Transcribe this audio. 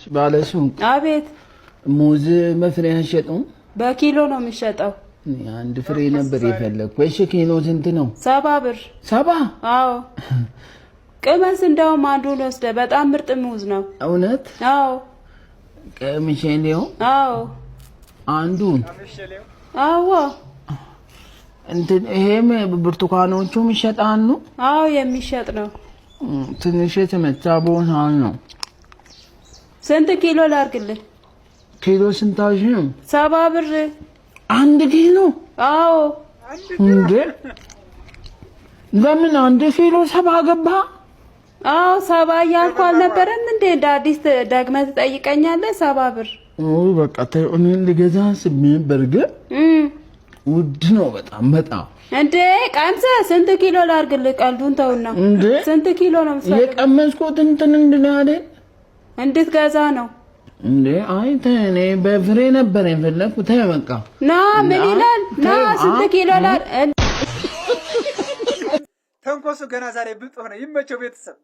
ባለሱቅ አቤት ሙዝ በፍሬ አይሸጡም? በኪሎ ነው የሚሸጠው። አንድ ፍሬ ነበር የፈለኩ። እሺ ኪሎ ስንት ነው? 70 ብር። 70? አዎ ቅመስ እንደውም አንዱን ወስደ በጣም ምርጥ ሙዝ ነው። እውነት? አዎ ቀምሼው? አዎ አንዱን? አዎ እንትን ይሄም ብርቱካኖቹም ይሸጣሉ? አዎ የሚሸጥ ነው። ትንሽ የተመታ ቦታ ነው። ስንት ኪሎ ላርግልህ? ኪሎ ስንት አልሽኝ? 70 ብር። አንድ ኪሎ? አዎ እንዴ ለምን አንድ ኪሎ 70 ገባ? አዎ 70 እያልኩ አልነበረም እንዴ? እንደ አዲስ ደግመህ ትጠይቀኛለህ? 70 ብር። በቃ እኔ ልገዛ አስቤ በርግጥ ውድ ነው በጣም እንዴ ቀምሰህ ስንት ኪሎ ላርግልህ? ቀልዱን ተውና ስንት ኪሎ ነው የምትፈልገው? የቀመስኩት እንትን እንድናለ እንድትገዛ ነው እንዴ? አይ ተኔ በፍሬ ነበር የፈለኩት። ተይ በቃ ና ምን ይላል? ና ስንት ኪሎ ላር ተንኮሱ ገና ዛሬ ብልጥ ሆነ። ይመቸው ቤተሰብ